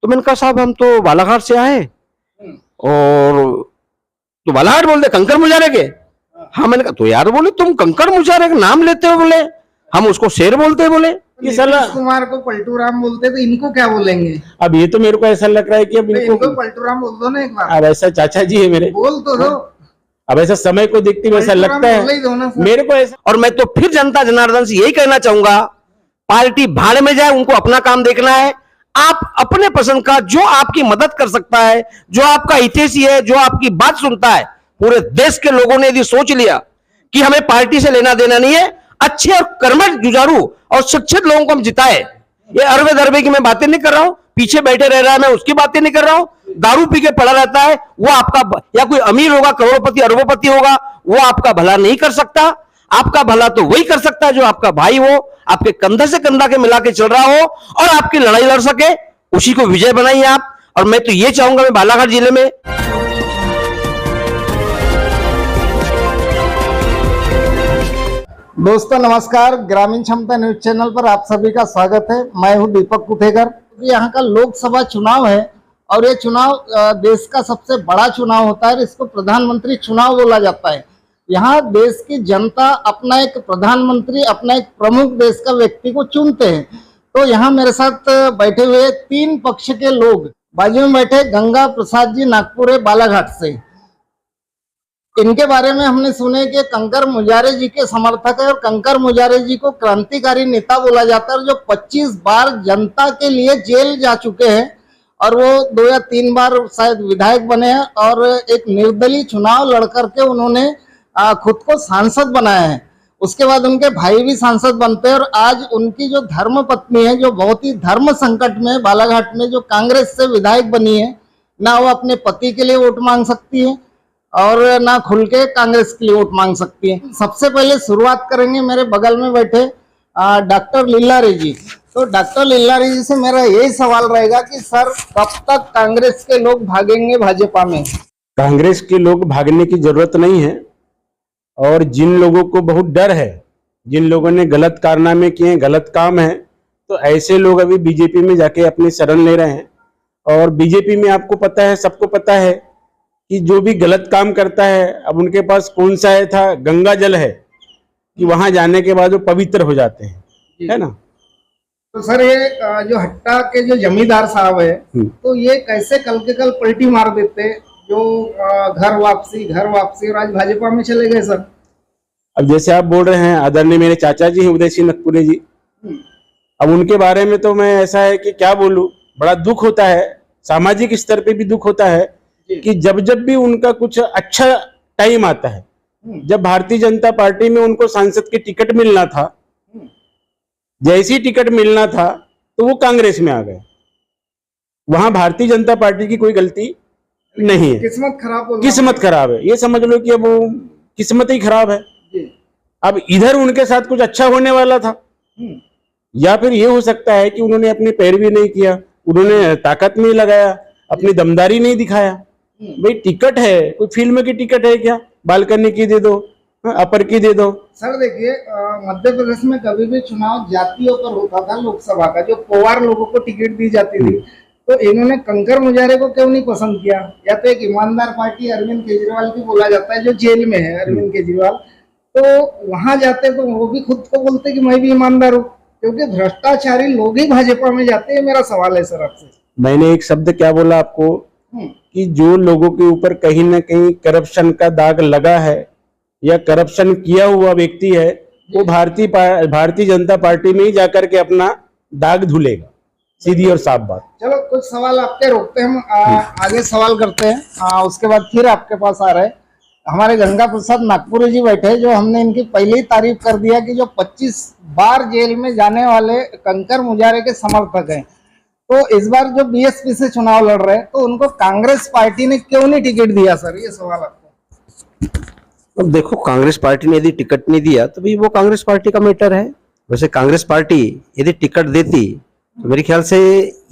तो मैंने कहा साहब हम तो बालाघाट से आए और तो बालाघाट बोलते कंकर मुजारे के। हाँ मैंने कहा तो यार बोले तुम कंकर मुजारे का नाम लेते हो, बोले हम उसको शेर बोलते हैं, बोले ये नीतीश कुमार को पलटू राम बोलते तो इनको क्या बोलेंगे? अब ये तो मेरे को ऐसा लग रहा है कि अब इनको पलटू राम बोल दो ना एक बार। अब ऐसा चाचा जी है मेरे, बोल तो दो। अब ऐसा समय को देखते हुए ऐसा लगता है मेरे को ऐसा। और मैं तो फिर जनता जनार्दन से यही कहना चाहूंगा, पार्टी भाड़ में जाए, उनको अपना काम देखना है। आप अपने पसंद का जो आपकी मदद कर सकता है, जो आपका हितैषी है, जो आपकी बात सुनता है, पूरे देश के लोगों ने यदि सोच लिया कि हमें पार्टी से लेना देना नहीं है, अच्छे और कर्मठ जुझारू और शिक्षित लोगों को हम जिताए। ये अरबे दरबे की मैं बातें नहीं कर रहा हूं, पीछे बैठे रह रहा है मैं उसकी बातें नहीं कर रहा हूं, दारू पी के पड़ा रहता है वो आपका, या कोई अमीर होगा करोड़पति अरबोपति होगा वो आपका भला नहीं कर सकता। आपका भला तो वही कर सकता है जो आपका भाई हो, आपके कंधे से कंधा के मिला के चल रहा हो और आपकी लड़ाई लड़ सके, उसी को विजय बनाइए आप। और मैं तो ये चाहूंगा, मैं बालाघाट जिले में दोस्तों नमस्कार, ग्रामीण क्षमता न्यूज चैनल पर आप सभी का स्वागत है। मैं हूं दीपक कुठेकर। यहाँ का लोकसभा चुनाव है और ये चुनाव देश का सबसे बड़ा चुनाव होता है, इसको प्रधानमंत्री चुनाव बोला जाता है। यहाँ देश की जनता अपना एक प्रधानमंत्री, अपना एक प्रमुख देश का व्यक्ति को चुनते हैं। तो यहाँ मेरे साथ बैठे हुए तीन पक्ष के लोग, बाजू में बैठे गंगा प्रसाद जी नागपुर बालाघाट से। इनके बारे में हमने सुने कि कंकर मुजारे जी के समर्थक है और कंकर मुजारे जी को क्रांतिकारी नेता बोला जाता है, जो 25 बार जनता के लिए जेल जा चुके हैं और वो 2 या 3 बार शायद विधायक बने हैं और एक निर्दलीय चुनाव लड़कर के उन्होंने खुद को सांसद बनाया है। उसके बाद उनके भाई भी सांसद बनते हैं और आज उनकी जो धर्म पत्नी है, जो बहुत ही धर्म संकट में बालाघाट में, जो कांग्रेस से विधायक बनी है, ना वो अपने पति के लिए वोट मांग सकती है और ना खुल के कांग्रेस के लिए वोट मांग सकती है। सबसे पहले शुरुआत करेंगे मेरे बगल में बैठे डॉक्टर लीलारी जी। तो डॉक्टर लीलारी जी से मेरा यही सवाल रहेगा कि सर कब तक कांग्रेस के लोग भागेंगे भाजपा में? कांग्रेस के लोग भागने की जरूरत नहीं है और जिन लोगों को बहुत डर है, जिन लोगों ने गलत कारनामे किए, गलत काम है, तो ऐसे लोग अभी बीजेपी में जाके अपनी शरण ले रहे हैं। और बीजेपी में आपको पता है, सबको पता है कि जो भी गलत काम करता है, अब उनके पास कौन सा है था, गंगा जल है कि वहां जाने के बाद वो पवित्र हो जाते हैं, है ना। तो सर ये जो हट्टा के जो जमींदार साहब है, तो ये कैसे कल के कल पलटी मार देते, जो घर वापसी और आज भाजपा में चले गए सर? अब जैसे आप बोल रहे हैं, आदरणीय मेरे चाचा जी हैं उदय सिंह नागपुरे जी, अब उनके बारे में तो मैं ऐसा है कि क्या बोलूं, बड़ा दुख होता है, सामाजिक स्तर पे भी दुख होता है कि जब जब भी उनका कुछ अच्छा टाइम आता है, जब भारतीय जनता पार्टी में उनको सांसद की टिकट मिलना था, जैसी टिकट मिलना था तो वो कांग्रेस में आ गए। वहां भारतीय जनता पार्टी की कोई गलती नहीं है, किस्मत खराब है, ये समझ लो कि अब वो किस्मत ही खराब है। अब इधर उनके साथ कुछ अच्छा होने वाला था, या फिर ये हो सकता है कि उन्होंने अपनी पैरवी नहीं किया, उन्होंने ताकत नहीं लगाया, अपनी दमदारी नहीं दिखाया। भाई टिकट है, कोई फिल्म की टिकट है क्या, बालकनी की दे दो, अपर की दे दो। सर देखिए, मध्य प्रदेश में कभी भी चुनाव जातियों पर होता था, लोकसभा का जो पोवार लोगों को टिकट दी जाती थी, तो इन्होंने कंकर मुजारे को क्यों नहीं पसंद किया? या तो एक ईमानदार पार्टी अरविंद केजरीवाल की बोला जाता है, जो जेल में है अरविंद केजरीवाल, तो वहां जाते तो वो भी खुद को बोलते कि मैं भी ईमानदार हूँ, क्योंकि भ्रष्टाचारी लोग ही भाजपा में जाते हैं। मेरा सवाल है सर आपसे। मैंने एक शब्द क्या बोला आपको कि जो लोगों के ऊपर कहीं ना कहीं करप्शन का दाग लगा है या करप्शन किया हुआ व्यक्ति है, वो भारतीय जनता पार्टी में ही जाकर के अपना दाग धुलेगा, सीधी और साफ बात। चलो कुछ सवाल आपके रोकते हम आगे सवाल करते हैं, उसके बाद फिर आपके पास आ रहे हैं हमारे गंगा प्रसाद नागपुरी जी बैठे, जो हमने इनकी पहले ही तारीफ कर दिया कि जो 25 बार जेल में जाने वाले कंकर मुजारे के समर्थक हैं। तो इस बार जो बीएसपी से चुनाव लड़ रहे हैं, तो उनको कांग्रेस पार्टी ने क्यों नहीं टिकट दिया सर? ये सवाल आपको। अब देखो, कांग्रेस पार्टी ने यदि टिकट नहीं दिया तो भाई वो कांग्रेस पार्टी का मैटर है। वैसे कांग्रेस पार्टी यदि टिकट देती तो मेरे ख्याल से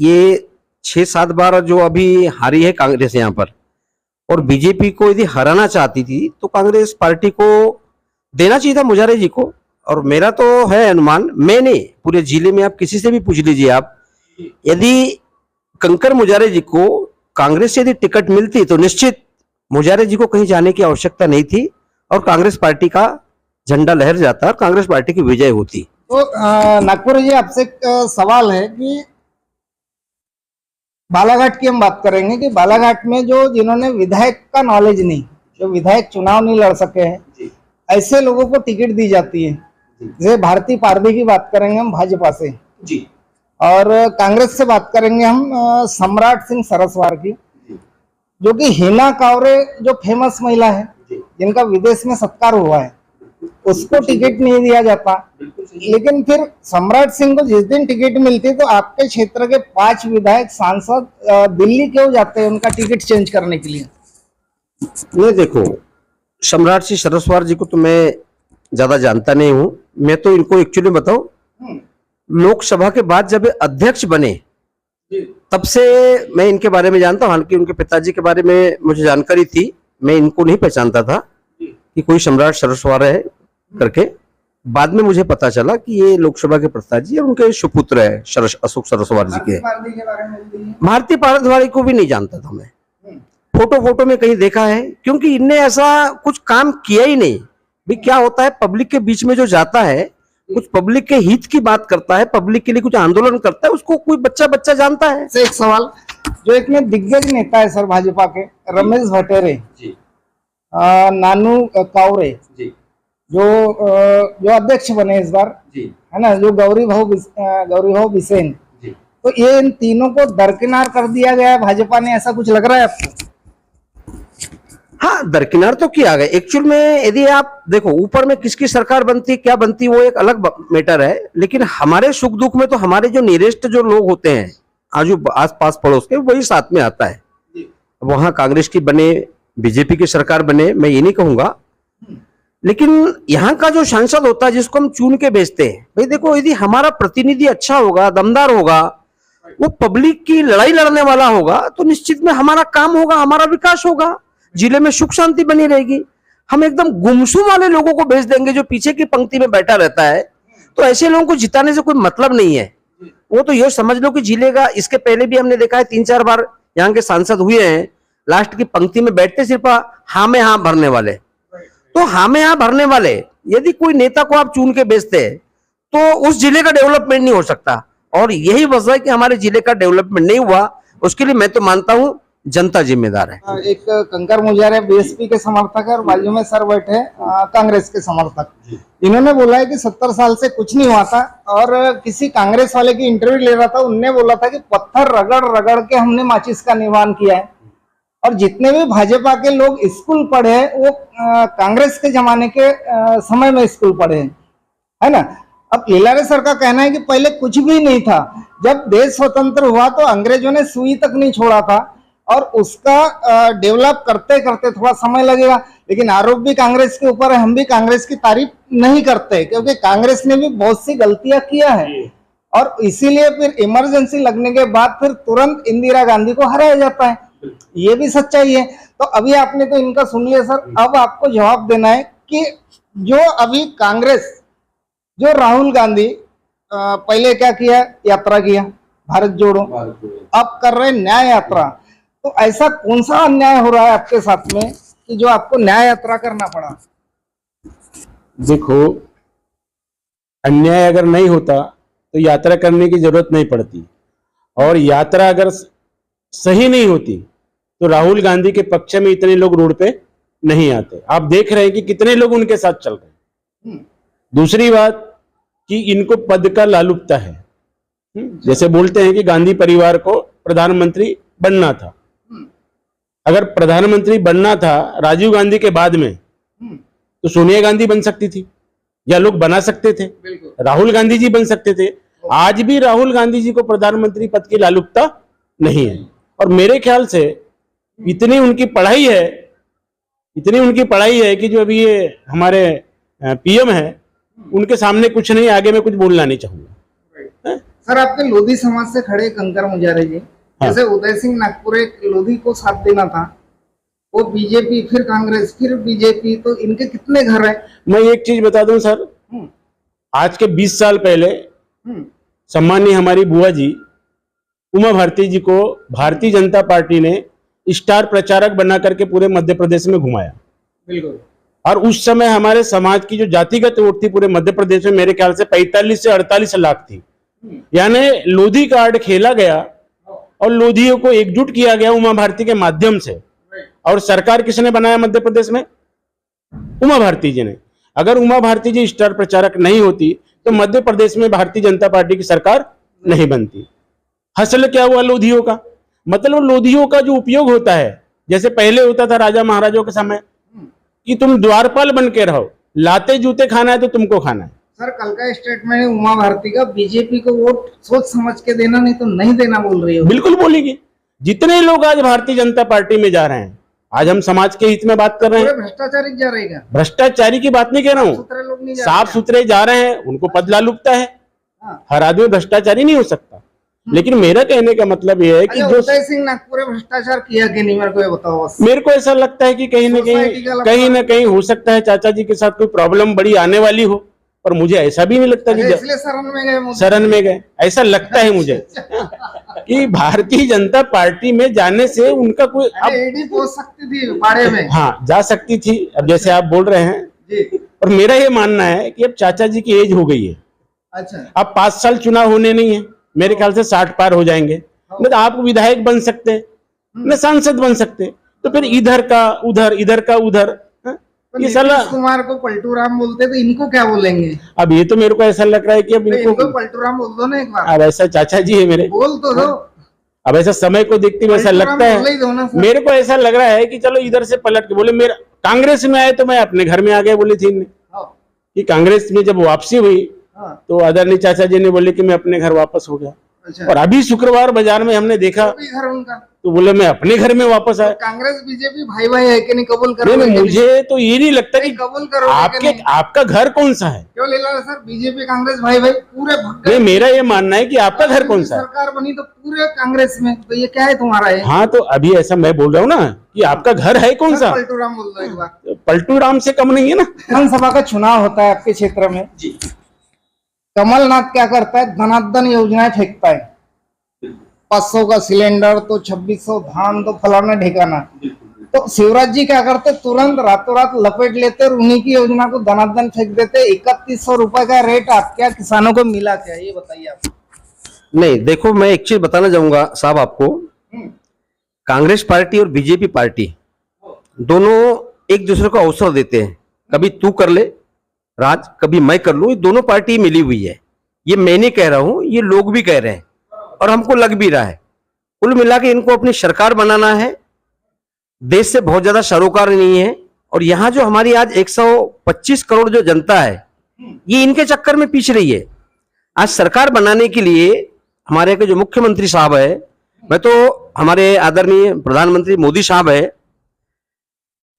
ये 6-7 बार जो अभी हारी है कांग्रेस यहाँ पर, और बीजेपी को यदि हराना चाहती थी तो कांग्रेस पार्टी को देना चाहिए था मुजारे जी को। और मेरा तो है अनुमान, मैंने पूरे जिले में आप किसी से भी पूछ लीजिए, आप यदि कंकर मुजारे जी को कांग्रेस से यदि टिकट मिलती तो निश्चित मुजारे जी को कहीं जाने की आवश्यकता नहीं थी और कांग्रेस पार्टी का झंडा लहर जाता और कांग्रेस पार्टी की विजय होती। तो नागपुर जी, आपसे एक सवाल है कि बालाघाट की हम बात करेंगे कि बालाघाट में जो जिन्होंने विधायक का नॉलेज नहीं, जो विधायक चुनाव नहीं लड़ सके हैं, ऐसे लोगों को टिकट दी जाती है। जैसे भारती पारधी की बात करेंगे हम भाजपा से जी, और कांग्रेस से बात करेंगे हम सम्राट सिंह सरस्वार की, जो कि हिना कावरे जो फेमस महिला है जिनका विदेश में सत्कार हुआ है, उसको टिकट नहीं दिया जाता। लेकिन फिर सम्राट सिंह को जिस दिन टिकट मिलती तो आपके क्षेत्र के 5 विधायक सांसद दिल्ली क्यों जाते हैं उनका टिकट चेंज करने के लिए? नहीं देखो, सम्राट सिंह सरस्वार जी को तो मैं ज्यादा जानता नहीं हूं। मैं तो इनको एक्चुअली बताऊं, लोकसभा के बाद जब ये अध्यक्ष बने तब से मैं इनके बारे में जानता हूं। हालांकि उनके पिताजी के बारे में मुझे जानकारी थी, मैं इनको नहीं पहचानता था कि कोई सम्राट सरस्वार है करके। बाद में मुझे पता चला कि ये लोकसभा के पिताजी और उनके सुपुत्र है अशोक सरस्वार जी के। भारती पारदवारी को भी नहीं जानता था मैं, फोटो में कहीं देखा है, क्योंकि इनने ऐसा कुछ काम किया ही नहीं। भी क्या होता है, पब्लिक के बीच में जो जाता है, कुछ पब्लिक के हित की बात करता है, पब्लिक के लिए कुछ आंदोलन करता है, उसको कोई बच्चा जानता है। एक सवाल, जो एक में दिग्गज नेता है सर भाजपा के, रमेश भट्टेरे जी, नानू कावरे जी, जो अध्यक्ष बने इस बार जी, है ना, जो गौरी भाव बिसेन जी, तो ये इन तीनों को दरकिनार कर दिया गया है भाजपा ने, ऐसा कुछ लग रहा है आपको? हाँ, दरकिनार तो किया गया। एक्चुअल में यदि आप देखो, ऊपर में किसकी सरकार बनती क्या बनती वो एक अलग मैटर है, लेकिन हमारे सुख दुख में तो हमारे जो नियरेस्ट जो लोग होते हैं, आजू आस पास पड़ोस के, वही साथ में आता है। वहां कांग्रेस की बने, बीजेपी की सरकार बने, मैं ये नहीं कहूंगा, लेकिन यहाँ का जो सांसद होता है जिसको हम चुन के भेजते हैं, भाई देखो, यदि हमारा प्रतिनिधि अच्छा होगा, दमदार होगा, वो पब्लिक की लड़ाई लड़ने वाला होगा, तो निश्चित में हमारा काम होगा, हमारा विकास होगा, जिले में सुख शांति बनी रहेगी। हम एकदम गुमसुम वाले लोगों को भेज देंगे जो पीछे की पंक्ति में बैठा रहता है, तो ऐसे लोगों को जिताने से कोई मतलब नहीं है। वो तो ये समझ लो कि जिलेगा। इसके पहले भी हमने देखा है 3-4 बार यहाँ के सांसद हुए हैं, लास्ट की पंक्ति में बैठते सिर्फ हाँ में हाँ भरने वाले। तो हाँ में हाँ भरने वाले यदि कोई नेता को आप चुन के भेजते हैं तो उस जिले का डेवलपमेंट नहीं हो सकता, और यही वजह है कि हमारे जिले का डेवलपमेंट नहीं हुआ। उसके लिए मैं तो मानता हूं जनता जिम्मेदार है। एक कंकर मुजारे बीएसपी के समर्थक है और बाजू में सर बैठे कांग्रेस के समर्थक, इन्होंने बोला है कि 70 साल से कुछ नहीं हुआ था, और किसी कांग्रेस वाले की इंटरव्यू ले रहा था, उनने बोला था कि पत्थर रगड़ रगड़ के हमने माचिस का निर्माण किया है, और जितने भी भाजपा के लोग स्कूल पढ़े हैं वो कांग्रेस के जमाने के समय में स्कूल पढ़े हैं, है ना। अब लीलारे सर का कहना है कि पहले कुछ भी नहीं था, जब देश स्वतंत्र हुआ तो अंग्रेजों ने सुई तक नहीं छोड़ा था, और उसका डेवलप करते करते थोड़ा समय लगेगा। लेकिन आरोप भी कांग्रेस के ऊपर है, हम भी कांग्रेस की तारीफ नहीं करते, क्योंकि कांग्रेस ने भी बहुत सी गलतियां किया है, और इसीलिए फिर इमरजेंसी लगने के बाद फिर तुरंत इंदिरा गांधी को हराया जाता है, ये भी सच्चाई है। तो अभी आपने तो इनका सुन लिया सर, अब आपको जवाब देना है कि जो अभी कांग्रेस, जो राहुल गांधी पहले क्या किया, यात्रा किया भारत जोड़ो, अब कर रहे न्याय यात्रा, तो ऐसा कौन सा अन्याय हो रहा है आपके साथ में कि जो आपको न्याय यात्रा करना पड़ा? देखो, अन्याय अगर नहीं होता तो यात्रा करने की जरूरत नहीं पड़ती, और यात्रा अगर सही नहीं होती तो राहुल गांधी के पक्ष में इतने लोग रोड पे नहीं आते। आप देख रहे हैं कि कितने लोग उनके साथ चल रहे हैं। दूसरी बात कि इनको पद का लालुपता है। जैसे बोलते हैं कि गांधी परिवार को प्रधानमंत्री बनना था, अगर प्रधानमंत्री बनना था राजीव गांधी के बाद में तो सोनिया गांधी बन सकती थी, या लोग बना सकते थे, राहुल गांधी जी बन सकते थे। आज भी राहुल गांधी जी को प्रधानमंत्री पद की लालुपता नहीं है, और मेरे ख्याल से इतनी उनकी पढ़ाई है कि जो अभी ये हमारे पीएम है उनके सामने कुछ नहीं, आगे मैं कुछ बोलना नहीं चाहूंगा। सर, आपके लोधी समाज से खड़े कंकर मुजारे जी, जैसे उदय सिंह नागपुरे लोधी को साथ देना था, वो बीजेपी, फिर कांग्रेस, फिर बीजेपी, तो इनके कितने घर हैं? मैं एक चीज बता दूं सर, आज के 20 साल पहले सम्माननीय हमारी बुआ जी उमा भारती जी को भारतीय जनता पार्टी ने स्टार प्रचारक बना करके पूरे मध्य प्रदेश में घुमाया। बिल्कुल। और उस समय हमारे समाज की जो जातिगत वोट थी पूरे मध्य प्रदेश में मेरे ख्याल से 45 से 48 लाख थी। यानी लोधी कार्ड खेला गया और लोधियों को एकजुट किया गया उमा भारती के माध्यम से। और सरकार किसने बनाया मध्य प्रदेश में? उमा भारती जी ने। अगर उमा भारती जी स्टार प्रचारक नहीं होती तो मध्य प्रदेश में भारतीय जनता पार्टी की सरकार नहीं बनती। हासिल क्या हुआ लोधियों का? मतलब लोधियों का जो उपयोग होता है, जैसे पहले होता था राजा महाराजों के समय कि तुम द्वारपाल बन के रहो, लाते जूते खाना है तो तुमको खाना है। सर कल का स्टेटमेंट उमा भारती का बीजेपी को वोट सोच समझ के देना, नहीं तो नहीं देना बोल रही हो। बिल्कुल बोलेगी। जितने लोग आज भारतीय जनता पार्टी में जा रहे हैं, आज हम समाज के हित में बात कर रहे हैं। भ्रष्टाचारी जा रहेगा। भ्रष्टाचारी की बात नहीं कह रहा हूँ, लोग नहीं साफ सुथरे जा रहे हैं, उनको पद लालुकता है। हाँ। हर आदमी भ्रष्टाचारी नहीं हो सकता। लेकिन मेरा कहने का मतलब यह है कि जो उदय सिंह नागपुर में भ्रष्टाचार किया कि नहीं, मेरे को ये बताओ बस। मेरे को ऐसा लगता है कि कहीं ना कहीं हो सकता है चाचा जी के साथ कोई प्रॉब्लम बड़ी आने वाली हो, पर मुझे ऐसा भी नहीं लगता कि इसलिए शरण में गए ऐसा लगता है मुझे कि भारतीय जनता पार्टी में जाने से उनका कोई ईडी पहुंच सकती थी बाड़े में। हाँ, जा सकती थी। अब जैसे आप बोल रहे हैं जी। और मेरा ये मानना है कि अब चाचा जी की एज हो गई है। अच्छा। अब 5 साल चुनाव होने नहीं है, मेरे ख्याल से 60 पार हो जाएंगे। नहीं तो आप विधायक बन सकते, न सांसद बन सकते, तो फिर इधर का उधर ये साला कुमार को पलटू राम बोलते तो इनको क्या बोलेंगे? अब ये तो मेरे को ऐसा लग रहा है कि अब इनको पलटू राम बोल दो ना एक बार। अब ऐसा चाचा जी है मेरे, बोल तो दो। अब ऐसा समय को देखते हुए ऐसा लगता है, मेरे को ऐसा लग रहा है कि चलो इधर से पलट के बोले मेरा कांग्रेस में आए तो मैं अपने घर में आ गया, बोली थी कि कांग्रेस में जब वापसी हुई तो आदरणीय चाचा जी ने बोले कि मैं अपने घर वापस हो गया। अच्छा। और अभी शुक्रवार बाजार में हमने देखा घर उनका, तो बोले मैं अपने घर में वापस आया। तो कांग्रेस बीजेपी भाई भाई है कि नहीं, कबूल करो? नहीं, मुझे तो ये नहीं लगता कि कबूल करो। आपका घर कौन सा है? क्यों ले ला सर, बीजेपी कांग्रेस भाई भाई पूरे नहीं, मेरा ये मानना है कि आपका घर कौन सा है? सरकार बनी तो पूरे कांग्रेस में, तो ये क्या है तुम्हारा? है हाँ, तो अभी ऐसा मैं बोल रहा हूँ ना कि आपका घर है कौन सा? पलटू राम बोल दो एक बार। पलटू राम से कम नहीं है ना। विधानसभा का चुनाव होता है आपके क्षेत्र में जी। कमलनाथ क्या करता है, धनाधन योजनाएं फेंकता है। 500 का सिलेंडर तो 2600 धान तो फलाना ठिकाना। तो शिवराज जी क्या करते, तुरंत रातों रात लपेट लेते और उन्हीं की योजना को धनाधन फेंक देते। 3100 रुपए का रेट आप क्या किसानों को मिला क्या, ये बताइए आप। नहीं, देखो मैं एक चीज बताना चाहूंगा साहब आपको, कांग्रेस पार्टी और बीजेपी पार्टी दोनों एक दूसरे को अवसर देते हैं। कभी तू कर ले राज, कभी मैं कर लूं। ये दोनों पार्टी मिली हुई है, ये मैं नहीं कह रहा हूं, ये लोग भी कह रहे हैं और हमको लग भी रहा है। कुल मिला के इनको अपनी सरकार बनाना है। देश से बहुत ज्यादा सरोकार नहीं है और यहाँ जो हमारी आज 125 करोड़ जो जनता है, ये इनके चक्कर में पीछ रही है। आज सरकार बनाने के लिए हमारे के जो मुख्यमंत्री साहब है, मैं तो हमारे आदरणीय प्रधानमंत्री मोदी साहब है,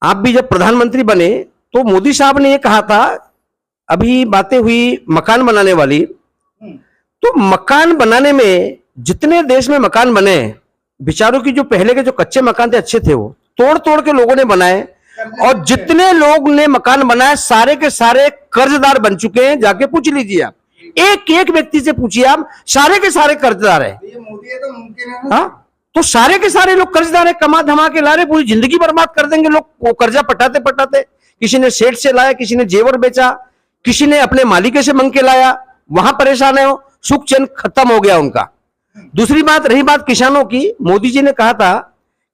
आप भी जब प्रधानमंत्री बने तो मोदी साहब ने ये कहा था, अभी बातें हुई मकान बनाने वाली, तो मकान बनाने में जितने देश में मकान बने, बेचारों की जो पहले के जो कच्चे मकान थे अच्छे थे, वो तोड़ तोड़ के लोगों ने बनाए और जितने लोग ने मकान बनाए सारे के सारे कर्जदार बन चुके हैं। जाके पूछ लीजिए आप, एक एक व्यक्ति से पूछिए आप, सारे के सारे कर्जदार है। ये मोदी है तो मुमकिन है ना? हाँ, तो सारे के सारे लोग कर्जदार है, कमा धमा के ला रहे, पूरी जिंदगी बर्बाद कर देंगे लोग वो कर्जा पटाते पटाते। किसी ने सेठ से लाया, किसी ने जेवर बेचा, किसी ने अपने मालिके से मांग के लाया, वहां परेशान है, सुख चैन खत्म हो गया उनका। दूसरी बात रही बात किसानों की, मोदी जी ने कहा था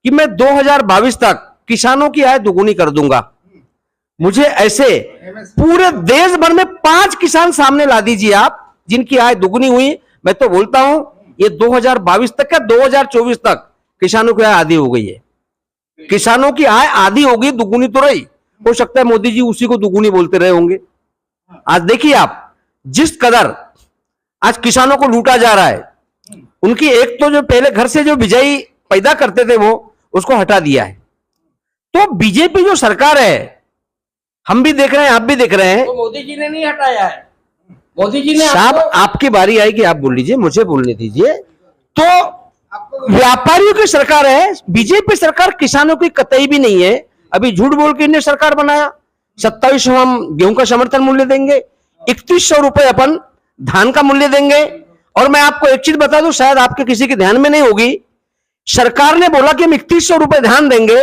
कि मैं 2022 तक किसानों की आय दुगुनी कर दूंगा। मुझे ऐसे पूरे देश भर में 5 किसान सामने ला दीजिए आप जिनकी आय दुगुनी हुई। मैं तो बोलता हूं ये 2022 तक क्या 2024 तक किसानों की आय आधी हो गई है। किसानों की आय आधी हो गई, दुगुनी तो रही। हो सकता है मोदी जी उसी को दुगुनी बोलते रहे होंगे। आज देखिए आप, जिस कदर आज किसानों को लूटा जा रहा है, उनकी एक तो जो पहले घर से जो बिजाई पैदा करते थे वो उसको हटा दिया है। तो बीजेपी जो सरकार है, हम भी देख रहे हैं, आप भी देख रहे हैं, तो मोदी जी ने नहीं हटाया है। मोदी जी ने साहब आपकी बारी आएगी, आप बोल लीजिए, मुझे बोलने दीजिए। तो व्यापारियों की सरकार है, बीजेपी सरकार किसानों की कतई भी नहीं है। अभी झूठ बोल के इन्हें सरकार बनाया। 2700 हम गेहूं का समर्थन मूल्य देंगे, 3100 रुपए अपन धान का मूल्य देंगे और मैं आपको एक चीज बता दूं, शायद आपके किसी के ध्यान में नहीं होगी, सरकार ने बोला कि हम 3100 रुपए ध्यान देंगे।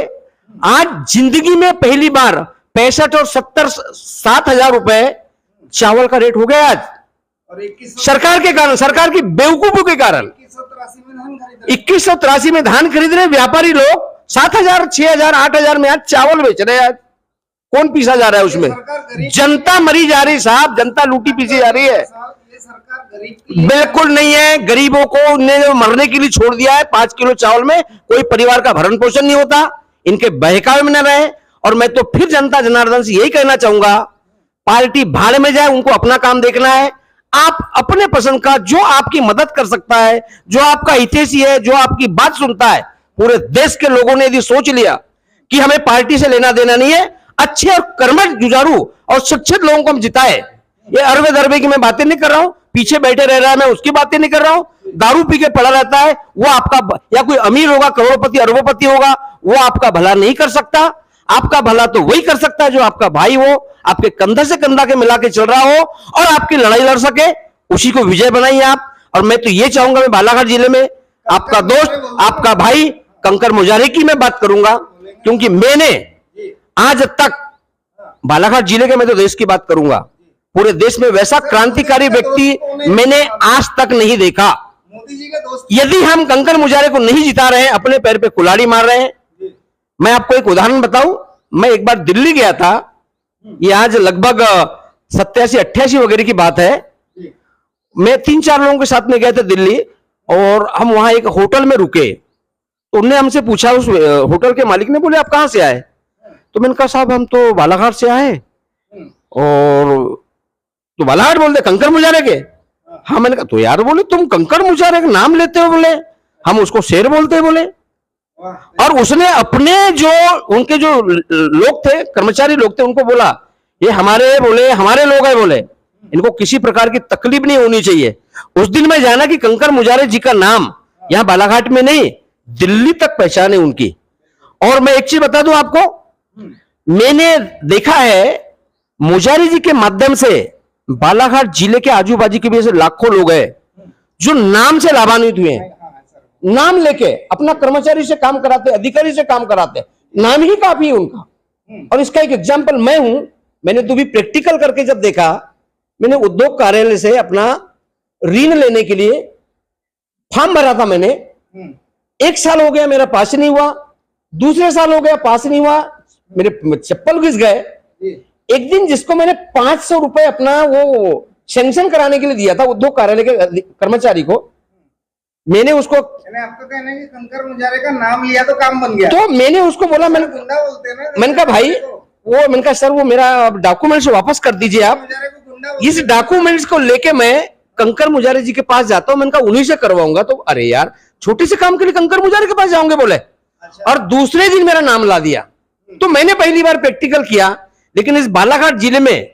आज जिंदगी में पहली बार 65 और 70-7 रुपए चावल का रेट हो गया आज, और 2183 सरकार के कारण, सरकार की बेवकूफों के कारण। में धान खरीद रहे 2183 में धान खरीद रहे व्यापारी लोग, 7000, 6000, 8000 में आज चावल बेच रहे हैं। आज कौन पीसा जा रहा है उसमें? जनता मरी जा रही साहब, जनता लूटी पीसी जा रही है। ये सरकार गरीब की बिल्कुल नहीं है। गरीबों को ने जो मरने के लिए छोड़ दिया है, 5 किलो चावल में कोई परिवार का भरण पोषण नहीं होता, इनके बहकावे में न रहे। और मैं तो फिर जनता जनार्दन से यही कहना चाहूंगा, पार्टी भाड़ में जाए, उनको अपना काम देखना है। आप अपने पसंद का, जो आपकी मदद कर सकता है, जो आपका हितैषी है, जो आपकी बात सुनता है, पूरे देश के लोगों ने यदि सोच लिया कि हमें पार्टी से लेना देना नहीं है, अच्छे और कर्मठ, जुझारू और शिक्षित लोगों को हम जिताए। ये अरबे दरबे की मैं बातें नहीं कर रहा हूं, पीछे बैठे रह रहा है मैं उसकी बातें नहीं कर रहा हूं, दारू पी के पड़ा रहता है वो आपका, या कोई अमीर होगा, करोड़पति अरबोपति होगा, वो आपका भला नहीं कर सकता। आपका भला तो वही कर सकता है जो आपका भाई हो, आपके कंधे से कंधा के मिला के चल रहा हो और आपकी लड़ाई लड़ सके, उसी को विजय बनाइए आप। और मैं तो ये चाहूंगा, मैं बालाघाट जिले में आपका दोस्त, आपका भाई कंकर मुजारे की मैं बात करूंगा, क्योंकि मैंने आज तक बालाघाट जिले के, मैं तो देश की बात करूंगा, पूरे देश में वैसा क्रांतिकारी व्यक्ति मैंने आज तक नहीं देखा। मोदी जी के दोस्त यदि हम कंकर मुजारे को नहीं जिता रहे हैं, अपने पैर पे कुल्हाड़ी मार रहे हैं। मैं आपको एक उदाहरण बताऊं, मैं एक बार दिल्ली गया था, ये आज लगभग 87-88 वगैरह की बात है। मैं 3-4 लोगों के साथ में गया था दिल्ली, और हम वहां एक होटल में रुके। तो उन्होंने हमसे पूछा, उस होटल के मालिक ने, बोले आप कहां से आए? तो मैंने कहा साहब हम तो बालाघाट से आए। और तो बालाघाट बोलते कंकर मुजारे के? हाँ। मैंने कहा तो यार, बोले तुम कंकर मुजारे का नाम लेते हो, बोले हम उसको शेर बोलते हैं, बोले। और उसने अपने जो उनके जो लोग थे, कर्मचारी लोग थे, उनको बोला ये हमारे, बोले हमारे लोग हैं, बोले इनको किसी प्रकार की तकलीफ नहीं होनी चाहिए। उस दिन मैं जाना कि कंकर मुजारे जी का नाम यहां बालाघाट में नहीं, दिल्ली तक पहचान है उनकी। और मैं एक चीज बता दूं आपको, मैंने देखा है मुजारी जी के माध्यम से बालाघाट जिले के आजू बाजू के भी ऐसे लाखों लोग हैं जो नाम से लाभान्वित हुए हैं। नाम लेके अपना कर्मचारी से काम कराते, अधिकारी से काम कराते, नाम ही काफी है उनका। और इसका एक एग्जांपल मैं हूं, मैंने तो भी प्रैक्टिकल करके जब देखा, मैंने उद्योग कार्यालय से अपना ऋण लेने के लिए फॉर्म भरा था मैंने। 1 साल हो गया मेरा पास नहीं हुआ, दूसरे साल हो गया पास नहीं हुआ, मेरे चप्पल घिस गए। एक दिन जिसको मैंने 500 रुपए अपना वो सेंक्शन कराने के लिए दिया था उद्योग कार्यालय के कर्मचारी को, मैंने उसको, आपका कहना है कि कंकर मुजारे का नाम लिया तो काम बन गया। तो मैंने उसको बोला, मैंने गुंडा बोलते हैं ना, मैंने कहा भाई वो, मैंने कहा सर वो मेरा डॉक्यूमेंट्स वापस कर दीजिए आप। मुजारे को गुंडा बोलते इस डॉक्यूमेंट्स को लेके मैं कंकर मुजारे जी के पास जाता हूं, मैंने कहा उन्हीं से करवाऊंगा। तो अरे यार छोटे से काम के लिए कंकर मुजारे के पास जाओगे, बोले। और दूसरे दिन मेरा नाम ला दिया। तो मैंने पहली बार प्रैक्टिकल किया, लेकिन इस बालाघाट जिले में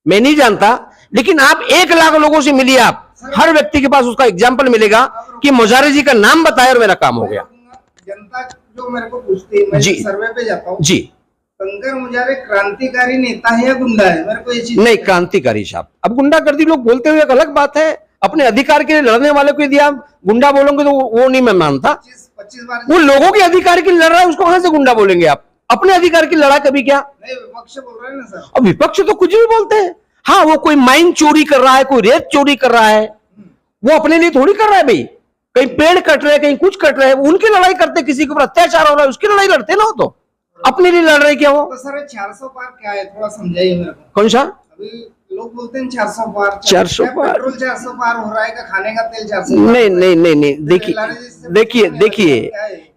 मैं नहीं जानता, लेकिन आप 1 लाख लोगों से मिलिए, आप हर व्यक्ति के पास उसका एग्जाम्पल मिलेगा कि मुजारे जी का नाम बताया और मेरा काम हो गया। जनता जो मेरे को पूछती है, मैं जी। सर्वे पे जाता हूँ जी, कंकर मुजारे क्रांतिकारी नेता है या गुंडा है? मेरे को ये चीज नहीं, क्रांतिकारी साहब। अब गुंडागर्दी लोग बोलते हुए एक अलग बात है, अपने अधिकार के लिए लड़ने वाले को यदि आप गुंडा बोलोगे तो वो नहीं मैं मानता। 25 बार वो लोगों के अधिकार के लिए लड़ रहा है, उसको कहां से गुंडा बोलेंगे आप? अपने अधिकार की लड़ा कभी क्या? नहीं, विपक्ष बोल रहे हैं ना सर। अब विपक्ष तो कुछ भी बोलते हैं। हाँ, वो कोई माइन चोरी कर रहा है, कोई रेत चोरी कर रहा है, वो अपने लिए थोड़ी कर रहा है भाई। कहीं पेड़ कट रहे, कहीं कुछ कट रहे हैं, उनकी लड़ाई करते, किसी के ऊपर अत्याचार हो रहा है उसकी लड़ाई लड़ते ना, हो तो अपने लिए लड़ रहे क्या वो? तो सर 400 पार क्या है, थोड़ा समझाइए मेरे को। कौन सा? अभी लोग बोलते हैं 400 पार, 400 क्या पार? पेट्रोल 400 पार हो रहा है का खाने का तेल 400 नहीं नहीं नहीं नहीं, देखिए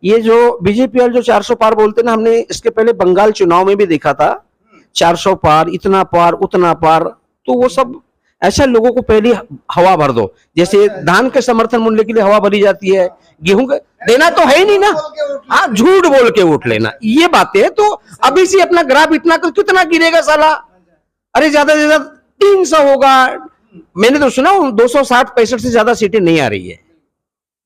ये जो बीजेपी वाले जो 400 पार बोलते हैं ना, हमने इसके पहले बंगाल चुनाव में भी देखा था 400 पार, इतना पार, उतना पार। तो वो सब ऐसा लोगों को पहले हवा भर दो, जैसे धान के समर्थन मूल्य के लिए हवा भरी जाती है, गेहूं का देना तो है ही नहीं ना। हाँ, झूठ बोल के वोट लेना, ये बातें। तो अभी से अपना ग्राफ इतना कितना गिरेगा साला? अरे ज्यादा से ज्यादा 300 होगा। मैंने तो सुना 260-65 से ज्यादा सीटें नहीं आ रही है।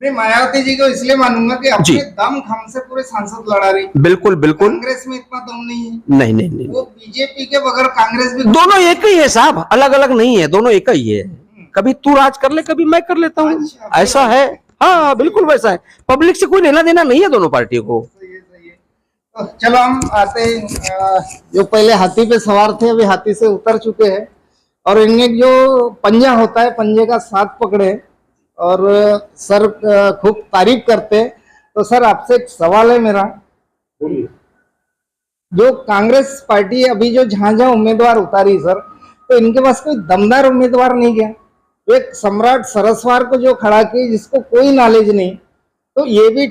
मैं मायावती जी को इसलिए मानूंगा कि अपने दम खम से पूरे सांसद लड़ा रही। बिल्कुल बिल्कुल। कांग्रेस में इतना दम नहीं है। नहीं नहीं नहीं, वो बीजेपी के बगैर कांग्रेस भी, दोनों एक ही है साहब, अलग अलग नहीं है, दोनों एक ही है। कभी तू राज कर ले, कभी मैं कर लेता हूँ। अच्छा, ऐसा है, हाँ बिल्कुल वैसा है। पब्लिक से कोई लेना देना नहीं है दोनों पार्टियों को। सही है, सही है। तो चलो हम आते हैं, जो पहले हाथी पे सवार थे अभी हाथी से उतर चुके हैं, और इनमें जो पंजा होता है, पंजे का साथ पकड़े और सर खूब तारीफ करते। तो सर आपसे एक सवाल है मेरा, जो कांग्रेस पार्टी अभी जो जहां जहां उम्मीदवार उतारी सर, तो इनके पास कोई दमदार उम्मीदवार नहीं गया। एक सम्राट सरस्वार को जो खड़ा किया जिसको कोई नॉलेज नहीं, तो ये भी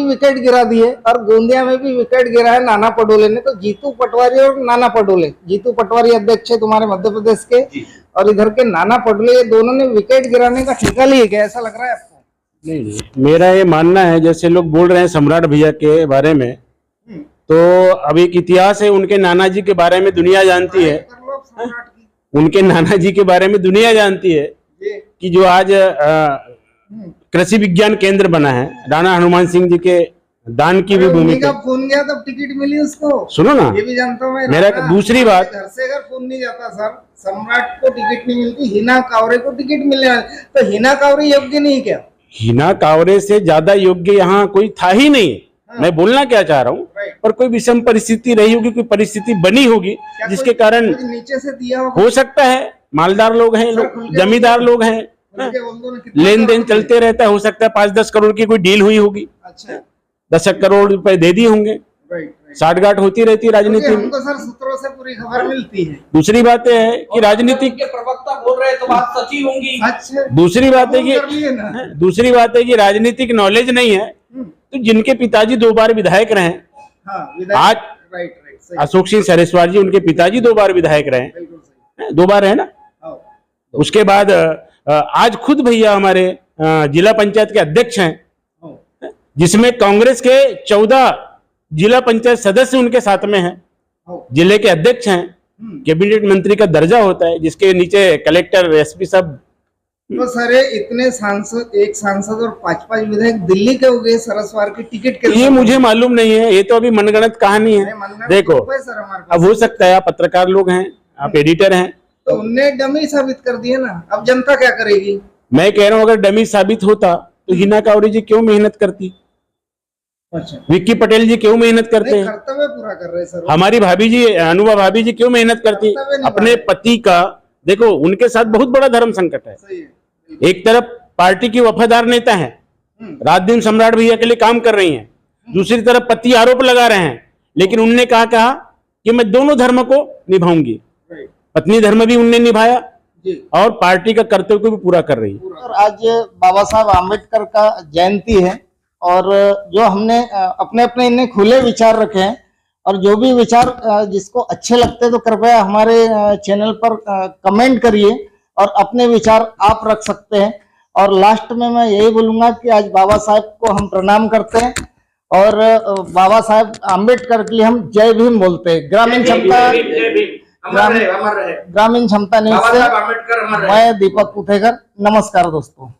विकेट गिरा दिए, और गोंदिया में भी विकेट गिरा है नाना पटोले ने। तो जीतू पटवारी और नाना पटोले, जीतू पटवारी अध्यक्ष है तुम्हारे मध्य प्रदेश के, और इधर के नाना पटोले, ये दोनों ने विकेट गिराने का ठेका लिया क्या, ऐसा लग रहा है आपको? नहीं, मेरा ये मानना है, जैसे लोग बोल रहे हैं सम्राट भैया के बारे में, तो अभी एक इतिहास है, उनके नाना जी के बारे में दुनिया जानती है, कर लो आप सम्राट की। उनके नाना जी के बारे में दुनिया जानती है ये कि जो आज कृषि विज्ञान केंद्र बना है, राणा हनुमान सिंह जी के दान की भी भूमि उन्हीं का पे। फोन गया तब टिकट मिली उसको, सुनो ना, ये भी जानता हूँ मैं। मेरा राणा दूसरी हनुमान बात- के घर से अगर फोन नहीं जाता सर, सम्राट को टिकट नहीं मिलती, हिना कावरे को टिकट मिलने वाली, तो हिना कावरे योग्य नहीं क्या? हिना कावरे से ज्यादा योग्य यहाँ कोई था ही नहीं। मैं बोलना क्या चाह रहा हूँ, राइट। पर कोई विषम परिस्थिति रही होगी, कोई परिस्थिति बनी होगी क्या जिसके कोई- कारण कुछ नीचे से दिया होगा? हो सकता है, मालदार लोग हैं, सर, लोग खुल के जमींदार लोग हैं, खुल के बोल दो ना, कितना लेन देन करोड़ चलते रहता है, हो सकता है 5-10 करोड़ की कोई डील हुई होगी, मिले? अच्छा, 10 करोड़ रुपए दे दिए होंगे, राइट राइट। साठगांठ होती रहती है राजनीति क्योंकि में। हमको सर सूत्रों से पूरी खबर मिलती है। दूसरी बात यह है कि राजनीतिक, के प्रवक्ता बोल रहे हैं तो बात सच्ची होंगी। अच्छा, दूसरी बात है फोन कर लिए ना। कि दूसरी बात है कि राजनीतिक नॉलेज नहीं है, तो जिनके पिताजी 2 बार विधायक रहे, हाँ, विधायक, आज राइट राइट, सही, अशोक सिंह सरेस्वार जी, उनके पिताजी 2 बार विधायक रहे, बिल्कुल सही। 2 बार है ना। आओ। उसके बाद आज खुद भैया हमारे जिला पंचायत के अध्यक्ष हैं, आओ। जिसमें कांग्रेस के 14 जिला पंचायत सदस्य उनके साथ में हैं, आओ। जिले के अध्यक्ष हैं, कैबिनेट मंत्री का दर्जा होता है, जिसके नीचे कलेक्टर, एसपी सब। तो सर ये इतने सांसद, एक सांसद और 5-5 विधायक दिल्ली के हो गए सरस्वार की टिकट के। ये मुझे मालूम नहीं है, ये तो अभी मनगढ़ंत कहानी है। देखो, सर हमारे पास, अब हो सकता है आप पत्रकार लोग हैं, आप एडिटर हैं, तो उनने डमी साबित कर दिए ना, अब जनता क्या करेगी? मैं कह रहा हूं अगर डमी साबित होता तो हिना कावरे जी क्यों मेहनत करती, अच्छा, विक्की पटेल जी क्यों मेहनत करते नहीं, हैं, कर्तव्य पूरा कर रहे सर। हमारी भाभी जी, अनुभा भाभी जी क्यों मेहनत करती कर्तव्य निभा अपने रहे। पति का। देखो, उनके साथ बहुत बड़ा धर्म संकट है। सही है, एक तरफ पार्टी की वफादार नेता है, रात दिन सम्राट भैया के लिए काम कर रही हैं, दूसरी तरफ पति आरोप लगा रहे हैं, लेकिन उनने कहा कि मैं दोनों धर्म को निभाऊंगी। राइट पत्नी धर्म भी उनने निभाया जी। और पार्टी का कर्तव्य को भी पूरा कर रही है। और आज बाबा साहब आम्बेडकर का जयंती है, और जो हमने अपने अपने इन्हें खुले विचार रखे हैं, और जो भी विचार जिसको अच्छे लगते हैं तो कृपया हमारे चैनल पर कमेंट करिए, और अपने विचार आप रख सकते हैं। और लास्ट में मैं यही बोलूंगा कि आज बाबा साहब को हम प्रणाम करते हैं, और बाबा साहब आम्बेडकर की हम जय भीम बोलते हैं। ग्रामीण क्षमता न्यूज से आम्बेडकर हमारे मैं दीपक कुठेकर, नमस्कार दोस्तों।